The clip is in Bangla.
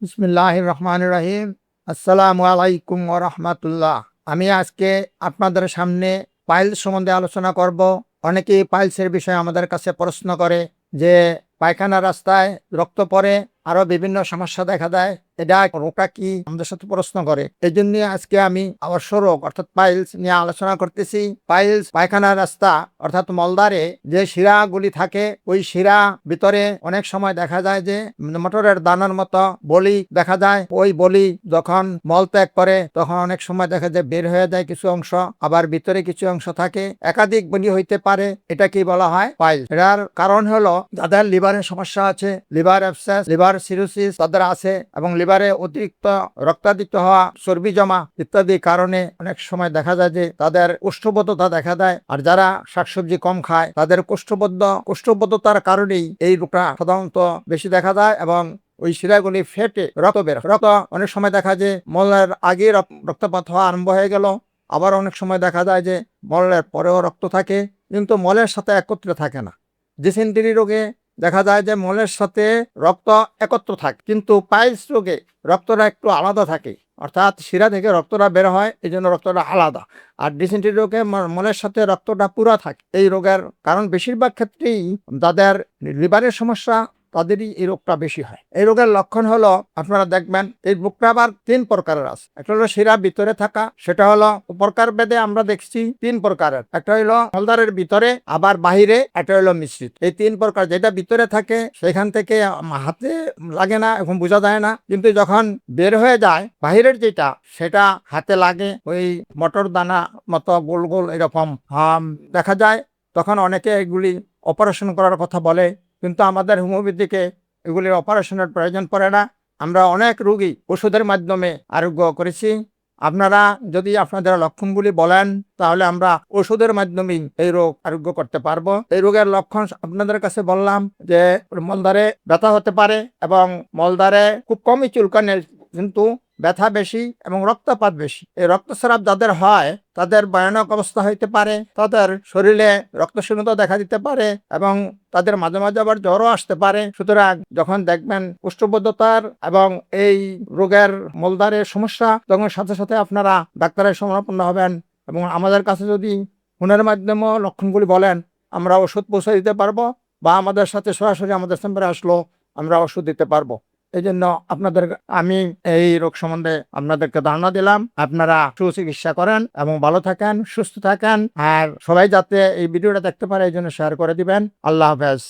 বিসমিল্লাহির রহমানির রহিম। আসসালামু আলাইকুম ওয়া রাহমাতুল্লাহ। আমি আজকে আপনাদের সামনে পাইলস সম্বন্ধে আলোচনা করব। অনেকেই পাইলসের বিষয়ে আমাদের কাছে প্রশ্ন করে যে পায়খানা রাস্তায় রক্ত পড়ে, আরো বিভিন্ন সমস্যা দেখা দেয়, এটা রোগটা কি, আমাদের সাথে প্রশ্ন করে। এই জন্য আজকে আমি অবশ্য রোগ অর্থাৎ পাইলস নিয়ে আলোচনা করতেছি। পাইলস পায়খানা রাস্তা অর্থাৎ মলদ্বারে যে শিরাগুলি থাকে, ওই শিরা ভিতরে অনেক সময় দেখা যায় যে মোটরের দানার মতো বলি দেখা যায়। ওই বলি যখন মল ত্যাগ করে তখন অনেক সময় দেখা যায় বের হয়ে যায় কিছু অংশ, আবার ভিতরে কিছু অংশ থাকে, একাধিক বলি হইতে পারে। এটা কি বলা হয়? পাইলস। এটার কারণ হলো যাদের লিভারের সমস্যা আছে, লিভার অ্যাবসেস, লিভার সিরোসিস তাদের আছে, এবং লিভারে অতিরিক্ত রক্তাদিত হওয়া, চর্বি জমা ইত্যাদি কারণে অনেক সময় দেখা যায় যে তাদের কোষ্ঠবদ্ধতা দেখা দেয়। আর যারা শাকসবজি কম খায় তাদের কোষ্ঠবদ্ধতার কারণেই এই রোগটা সাধারণত বেশি দেখা যায়, এবং ওই শিরাগুলি ফেটে রক্ত বের রক্ত অনেক সময় দেখা যায় মলের আগে রক্তপাত হওয়া আরম্ভ হয়ে গেল। আবার অনেক সময় দেখা যায় যে মলের পরেও রক্ত থাকে, কিন্তু মলের সাথে একত্রে থাকে না। ডিসেন্টারি রোগে দেখা যায় যে মলের সাথে রক্ত একত্র থাকে, কিন্তু পাইলস রোগে রক্তটা একটু আলাদা থাকে, অর্থাৎ শিরা থেকে রক্তটা বের হয়, এই জন্য রক্তটা আলাদা। আর ডিসেন্টারি রোগে মলের সাথে রক্তটা পুরা থাকে। এই রোগের কারণ বেশিরভাগ ক্ষেত্রেই যাদের লিভারের সমস্যা তাদেরই এই রোগটা বেশি হয়। এই রোগের লক্ষণ হলো, আপনারা দেখবেন এই রোগটা আবার 3 প্রকারের আছে। একটা হলো শিরা ভিতরে থাকা, সেটা হলো প্রকার ভেদে আমরা দেখছি 3 প্রকারের। একটা হলো মলদ্বারের ভিতরে, আবার বাহিরে, একটা হলো মিশ্রিত। এই 3 প্রকার। যেটা ভিতরে থাকে সেখান থেকে হাতে লাগে না, এখন বোঝা যায় না, কিন্তু যখন বের হয়ে যায় বাহিরের যেটা, সেটা হাতে লাগে। ওই মটর দানা মতো গোল গোল এরকম দেখা যায়। তখন অনেকে এগুলি অপারেশন করার কথা বলে, কিন্তু আমাদের হোমিওপ্যাথিকে এগুলির অপারেশনের প্রয়োজন পড়ে না। আমরা অনেক রোগী ওষুধের মাধ্যমে আরোগ্য করেছি। আপনারা যদি আপনাদের লক্ষণগুলি বলেন, তাহলে আমরা ওষুধের মাধ্যমেই এই রোগ আরোগ্য করতে পারবো। এই রোগের লক্ষণ আপনাদের কাছে বললাম যে মলদ্বারে ব্যথা হতে পারে, এবং মলদ্বারে খুব কমই চুলকানে, কিন্তু ব্যথা বেশি এবং রক্তপাত বেশি। এই রক্তস্রাব যাদের হয় তাদের ভয়ানক অবস্থা হইতে পারে, তাদের শরীরে রক্তশূন্যতা দেখা দিতে পারে, এবং তাদের মাঝে মাঝে আবার জ্বরও আসতে পারে। সুতরাং যখন দেখবেন কোষ্ঠবদ্ধতার এবং এই রোগের মলদ্বারের সমস্যা, তখন সাথে সাথে আপনারা ডাক্তারের শরণাপন্ন হবেন, এবং আমাদের কাছে যদি ফোনের মাধ্যমে লক্ষণগুলি বলেন, আমরা ওষুধ পৌঁছে দিতে পারবো, বা আমাদের সাথে সরাসরি আমাদের চেম্বারে আসলো আমরা ওষুধ দিতে পারবো। এই জন্য আপনাদের আমি এই রোগ সম্বন্ধে আপনাদেরকে ধারণা দিলাম। আপনারা সুচিকিৎসা করেন এবং ভালো থাকেন, সুস্থ থাকেন, আর সবাই যাতে এই ভিডিওটা দেখতে পারে এই জন্য শেয়ার করে দিবেন। আল্লাহ হাফেজ।